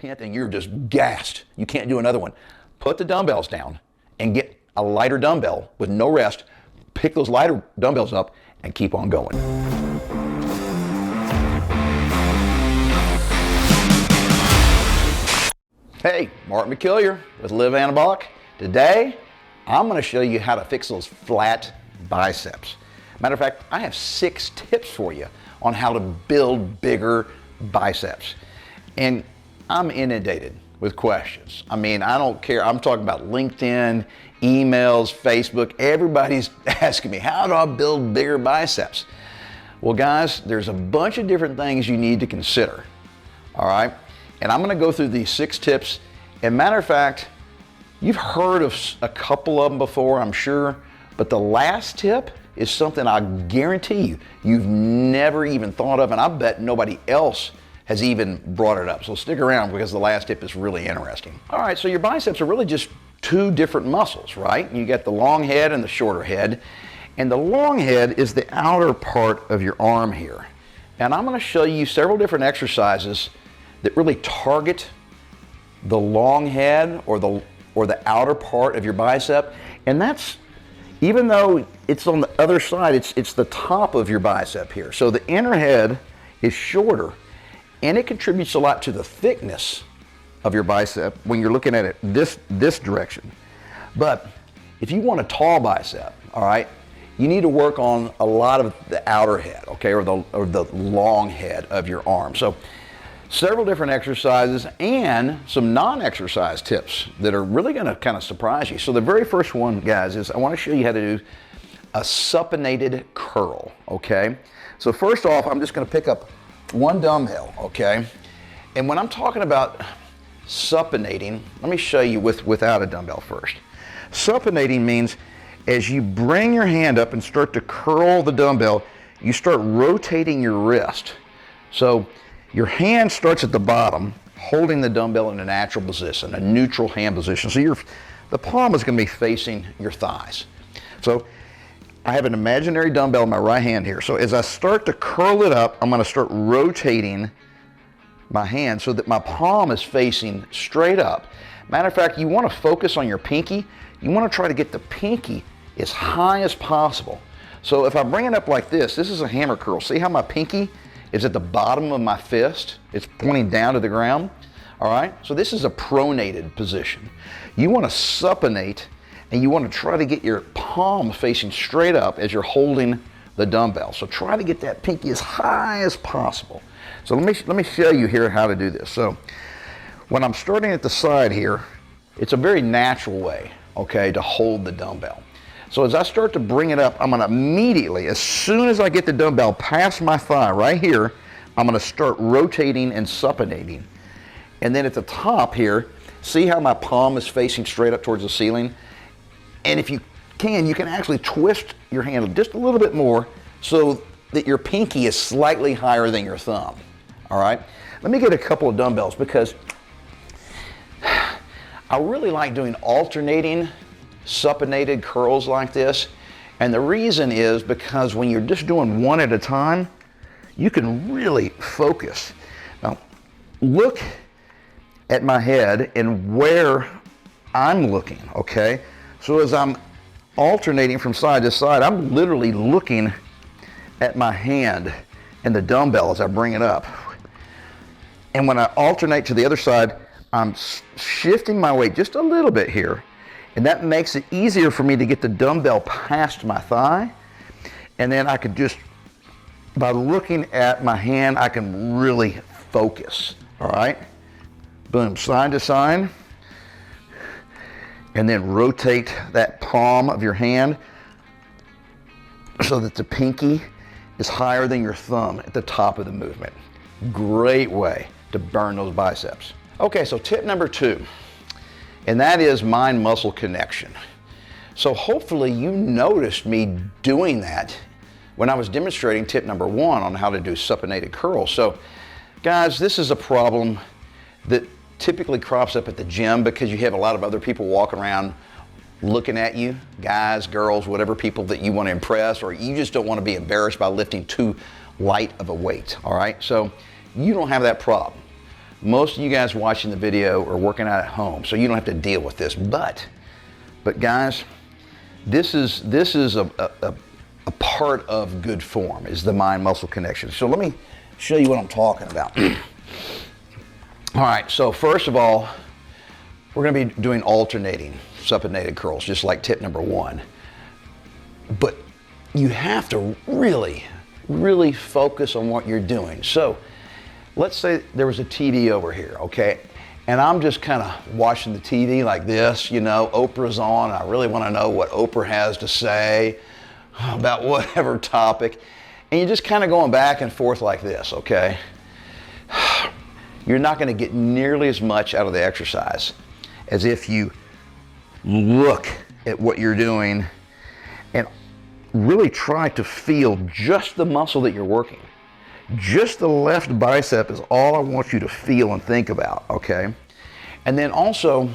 hint and you're just gassed. You can't do another one. Put the dumbbells down and get a lighter dumbbell with no rest. Pick those lighter dumbbells up and keep on going. Hey, Mark McKillier with Live Anabolic. Today, I'm going to show you how to fix those flat biceps. Matter of fact, I have 6 tips for you on how to build bigger biceps. And I'm inundated with questions. I mean, I don't care. I'm talking about LinkedIn, emails, Facebook. Everybody's asking me, how do I build bigger biceps? Well, guys, there's a bunch of different things you need to consider. All right? And I'm going to go through these 6 tips. And matter of fact, you've heard of a couple of them before, I'm sure. But the last tip is something I guarantee you've never even thought of. And I bet nobody else has even brought it up. So stick around because the last tip is really interesting. All right, so your biceps are really just 2 different muscles, right? You got the long head and the shorter head. And the long head is the outer part of your arm here. And I'm going to show you several different exercises that really target the long head or the outer part of your bicep. And that's, even though it's on the other side, it's the top of your bicep here. So the inner head is shorter, and it contributes a lot to the thickness of your bicep when you're looking at it this direction. But if you want a tall bicep, all right, you need to work on a lot of the outer head, okay, or the long head of your arm. So several different exercises and some non-exercise tips that are really going to kind of surprise you. So the very first one, guys, is I want to show you how to do a supinated curl, okay? So first off, I'm just going to pick up 1 dumbbell, okay? And when I'm talking about supinating, let me show you without a dumbbell first. Supinating means as you bring your hand up and start to curl the dumbbell, you start rotating your wrist. So your hand starts at the bottom, holding the dumbbell in a natural position, a neutral hand position. So the palm is going to be facing your thighs. So I have an imaginary dumbbell in my right hand here. So as I start to curl it up, I'm going to start rotating my hand so that my palm is facing straight up. Matter of fact, you want to focus on your pinky. You want to try to get the pinky as high as possible. So if I bring it up like this is a hammer curl. See how my pinky is at the bottom of my fist? It's pointing down to the ground. All right, so this is a pronated position. You want to supinate, and you want to try to get your palm facing straight up as you're holding the dumbbell. So try to get that pinky as high as possible. So let me show you here how to do this. So when I'm starting at the side here, it's a very natural way, okay, to hold the dumbbell. So as I start to bring it up, I'm going to immediately, as soon as I get the dumbbell past my thigh right here, I'm going to start rotating and supinating. And then at the top here, see how my palm is facing straight up towards the ceiling? And if you can actually twist your hand just a little bit more so that your pinky is slightly higher than your thumb. All right? Let me get a couple of dumbbells because I really like doing alternating supinated curls like this. And the reason is because when you're just doing one at a time, you can really focus. Now, look at my head and where I'm looking, okay? So as I'm alternating from side to side, I'm literally looking at my hand and the dumbbell as I bring it up. And when I alternate to the other side, I'm shifting my weight just a little bit here. And that makes it easier for me to get the dumbbell past my thigh. And then I could just, by looking at my hand, I can really focus, all right? Boom, side to side. And then rotate that palm of your hand so that the pinky is higher than your thumb at the top of the movement. Great way to burn those biceps. Okay, so tip number 2, and that is mind-muscle connection. So hopefully you noticed me doing that when I was demonstrating tip number 1 on how to do supinated curls. So guys, this is a problem that typically crops up at the gym because you have a lot of other people walking around looking at you, guys, girls, whatever people that you want to impress, or you just don't want to be embarrassed by lifting too light of a weight, all right? So you don't have that problem. Most of you guys watching the video are working out at home, so you don't have to deal with this. But guys, this is a part of good form, is the mind-muscle connection. So let me show you what I'm talking about. All right, so first of all, we're going to be doing alternating supinated curls, just like tip number 1. But you have to really, really focus on what you're doing. So let's say there was a TV over here, okay? And I'm just kind of watching the TV like this, you know, Oprah's on, and I really want to know what Oprah has to say about whatever topic. And you're just kind of going back and forth like this, okay? You're not going to get nearly as much out of the exercise as if you look at what you're doing and really try to feel just the muscle that you're working. Just the left bicep is all I want you to feel and think about, okay? And then also,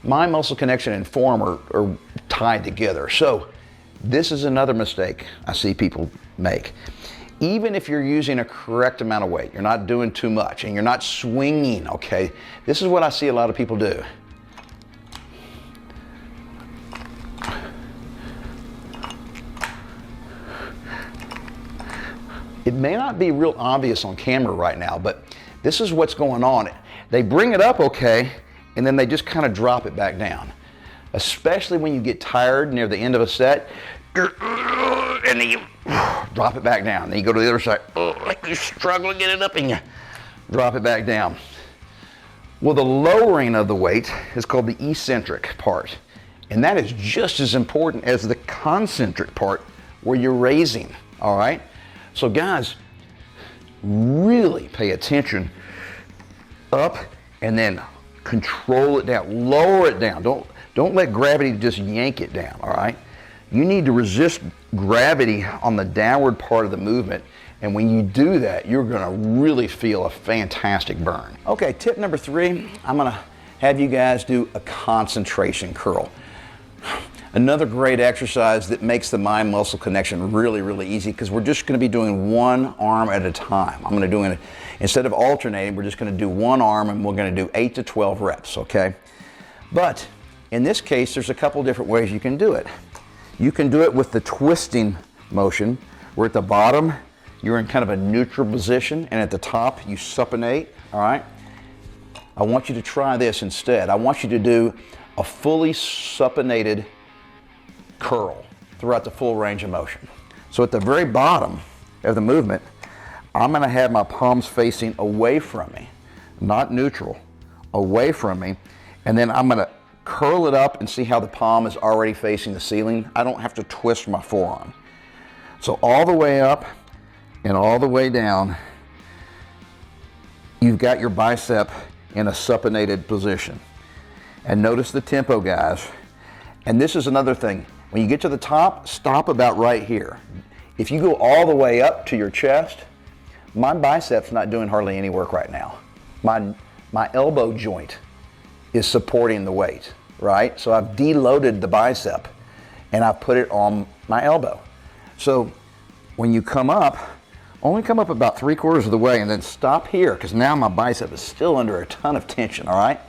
mind muscle connection and form are tied together. So this is another mistake I see people make. Even if you're using a correct amount of weight, you're not doing too much and you're not swinging, okay? This is what I see a lot of people do. It may not be real obvious on camera right now, but this is what's going on. They bring it up okay, and then they just kind of drop it back down. Especially when you get tired near the end of a set, and then you drop it back down. Then you go to the other side, like you struggle to get it up, and you drop it back down. Well, the lowering of the weight is called the eccentric part, and that is just as important as the concentric part where you're raising, all right? So guys, really pay attention up and then control it down, lower it down. Don't let gravity just yank it down, all right? You need to resist gravity on the downward part of the movement, and when you do that, you're gonna really feel a fantastic burn. Okay, tip number 3, I'm gonna have you guys do a concentration curl. Another great exercise that makes the mind-muscle connection really, really easy, because we're just going to be doing one arm at a time. I'm going to do it, instead of alternating, we're just going to do one arm, and we're going to do 8 to 12 reps, okay? But in this case, there's a couple different ways you can do it. You can do it with the twisting motion, where at the bottom, you're in kind of a neutral position, and at the top, you supinate, all right? I want you to try this instead. I want you to do a fully supinated curl throughout the full range of motion. So at the very bottom of the movement, I'm going to have my palms facing away from me, not neutral, away from me, and then I'm going to curl it up and see how the palm is already facing the ceiling. I don't have to twist my forearm. So all the way up and all the way down, you've got your bicep in a supinated position. And notice the tempo, guys. And this is another thing. When you get to the top, stop about right here. If you go all the way up to your chest, my bicep's not doing hardly any work right now. My elbow joint is supporting the weight, right? So I've deloaded the bicep and I've put it on my elbow. So when you come up, only come up about 3/4 of the way and then stop here, because now my bicep is still under a ton of tension, all right?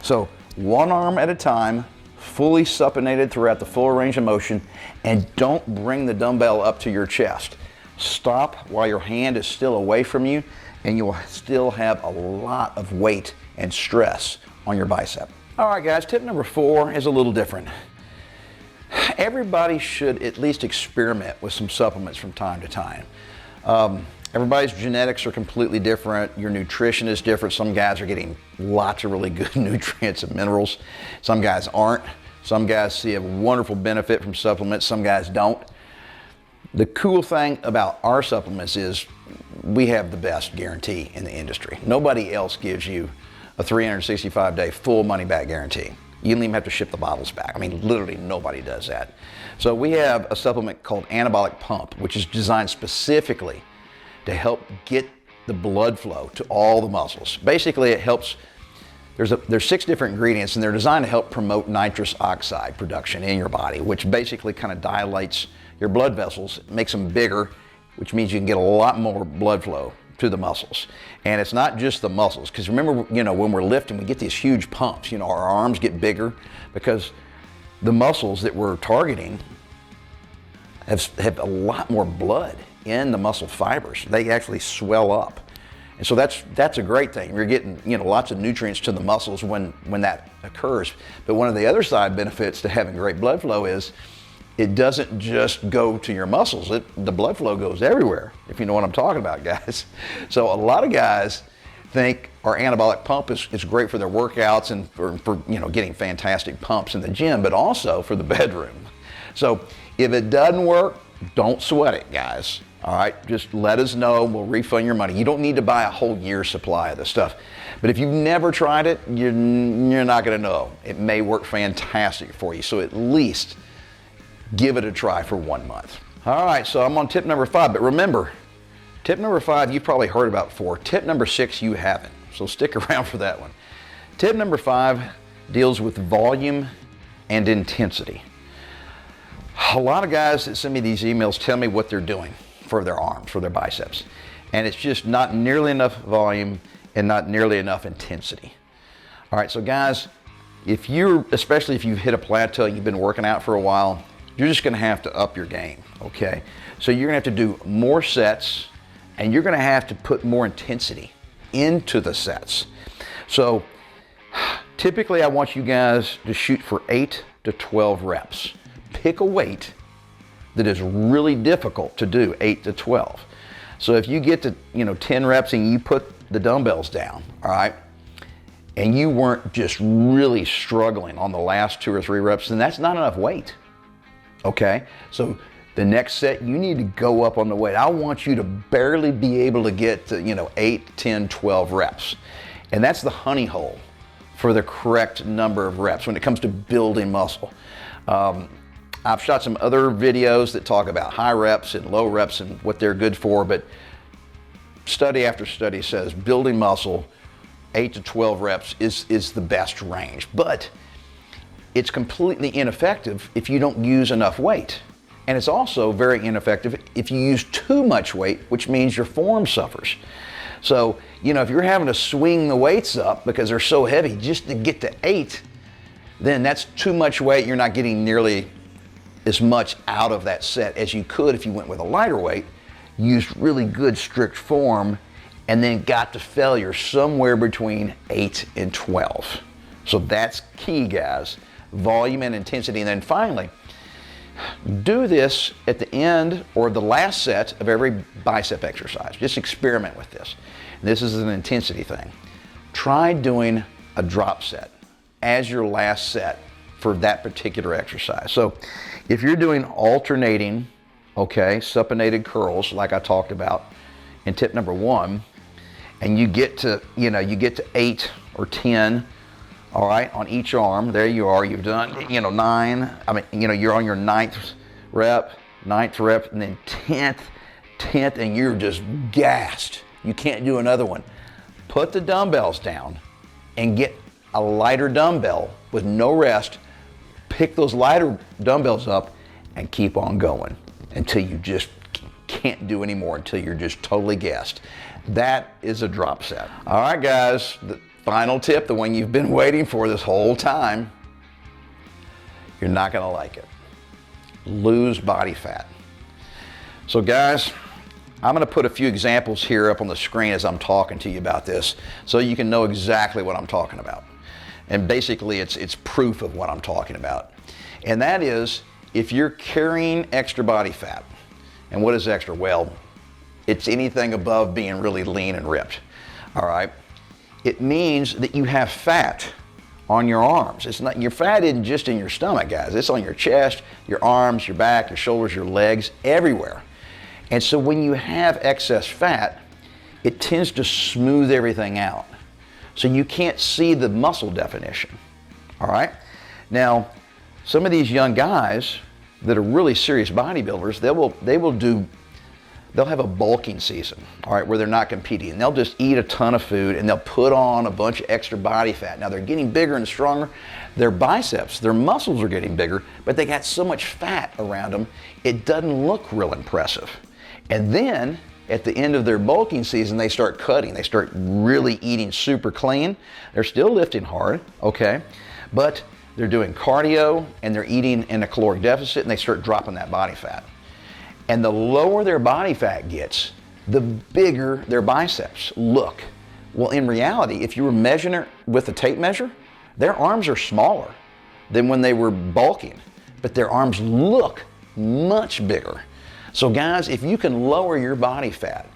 So one arm at a time, fully supinated throughout the full range of motion, and don't bring the dumbbell up to your chest. Stop while your hand is still away from you, and you'll still have a lot of weight and stress on your bicep. All right, guys, tip number 4 is a little different. Everybody should at least experiment with some supplements from time to time. Everybody's genetics are completely different. Your nutrition is different. Some guys are getting lots of really good nutrients and minerals. Some guys aren't. Some guys see a wonderful benefit from supplements. Some guys don't. The cool thing about our supplements is we have the best guarantee in the industry. Nobody else gives you a 365-day full money-back guarantee. You don't even have to ship the bottles back. I mean, literally nobody does that. So we have a supplement called Anabolic Pump, which is designed specifically to help get the blood flow to all the muscles. Basically, it helps. There's 6 different ingredients, and they're designed to help promote nitrous oxide production in your body, which basically kind of dilates your blood vessels, makes them bigger, which means you can get a lot more blood flow to the muscles. And it's not just the muscles, because remember, you know, when we're lifting, we get these huge pumps. You know, our arms get bigger because the muscles that we're targeting have a lot more blood in the muscle fibers. They actually swell up. And so that's a great thing. You're getting, you know, lots of nutrients to the muscles when that occurs. But one of the other side benefits to having great blood flow is it doesn't just go to your muscles. The blood flow goes everywhere, if you know what I'm talking about, guys. So a lot of guys think our anabolic pump is great for their workouts and for you know, getting fantastic pumps in the gym, but also for the bedroom. So if it doesn't work, don't sweat it, guys. All right, just let us know. We'll refund your money. You don't need to buy a whole year's supply of this stuff. But if you've never tried it, you're not going to know. It may work fantastic for you. So at least give it a try for 1 month. All right, so I'm on tip number 5. But remember, tip number 5 you've probably heard about before. Tip number 6 you haven't. So stick around for that one. Tip number 5 deals with volume and intensity. A lot of guys that send me these emails tell me what they're doing for their arms, for their biceps. And it's just not nearly enough volume and not nearly enough intensity. All right, so guys, especially if you've hit a plateau, you've been working out for a while, you're just gonna have to up your game, okay? So you're gonna have to do more sets and you're gonna have to put more intensity into the sets. So typically I want you guys to shoot for 8 to 12 reps. Pick a weight that is really difficult to do, 8 to 12. So if you get to 10 reps and you put the dumbbells down, all right, and you weren't just really struggling on the last 2 or 3 reps, then that's not enough weight, okay? So the next set, you need to go up on the weight. I want you to barely be able to get to 8, 10, 12 reps. And that's the honey hole for the correct number of reps when it comes to building muscle. I've shot some other videos that talk about high reps and low reps and what they're good for, but study after study says building muscle, 8 to 12 reps is the best range. But it's completely ineffective if you don't use enough weight. And it's also very ineffective if you use too much weight, which means your form suffers. So, if you're having to swing the weights up because they're so heavy just to get to 8, then that's too much weight. You're not getting nearly as much out of that set as you could if you went with a lighter weight, used really good strict form, and then got to failure somewhere between 8 and 12. So that's key, guys. Volume and intensity. And then finally, do this at the end or the last set of every bicep exercise. Just experiment with this. This is an intensity thing. Try doing a drop set as your last set for that particular exercise. So if you're doing alternating, supinated curls like I talked about in tip number 1, and you get to 8 or 10, all right, on each arm, there you are, you've done 9, you're on your 9th rep, and then 10th, and you're just gassed. You can't do another one. Put the dumbbells down and get a lighter dumbbell with no rest. Pick those lighter dumbbells up and keep on going until you just can't do anymore, until you're just totally gassed. That is a drop set. All right, guys, the final tip, the one you've been waiting for this whole time. You're not gonna like it. Lose body fat. So guys, I'm gonna put a few examples here up on the screen as I'm talking to you about this so you can know exactly what I'm talking about. And basically it's proof of what I'm talking about. And that is, if you're carrying extra body fat, and what is extra? Well, it's anything above being really lean and ripped, all right? It means that you have fat on your arms. It's not, your fat isn't just in your stomach, guys. It's on your chest, your arms, your back, your shoulders, your legs, everywhere. And so when you have excess fat, it tends to smooth everything out. So you can't see the muscle definition, all right? Now, some of these young guys that are really serious bodybuilders, they'll have a bulking season, all right, where they're not competing. And they'll just eat a ton of food and they'll put on a bunch of extra body fat. Now they're getting bigger and stronger. Their biceps, their muscles are getting bigger, but they got so much fat around them, it doesn't look real impressive. And then at the end of their bulking season, they start cutting. They start really eating super clean. They're still lifting hard, okay? But they're doing cardio and they're eating in a caloric deficit and they start dropping that body fat. And the lower their body fat gets, the bigger their biceps look. Well, in reality, if you were measuring it with a tape measure, their arms are smaller than when they were bulking, but their arms look much bigger. So guys, if you can lower your body fat,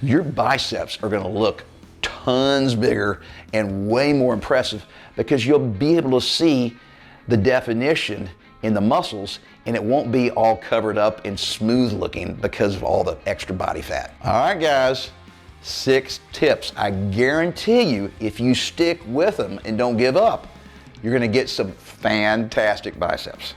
your biceps are gonna look tons bigger and way more impressive because you'll be able to see the definition in the muscles and it won't be all covered up and smooth looking because of all the extra body fat. All right guys, 6 tips. I guarantee you if you stick with them and don't give up, you're gonna get some fantastic biceps.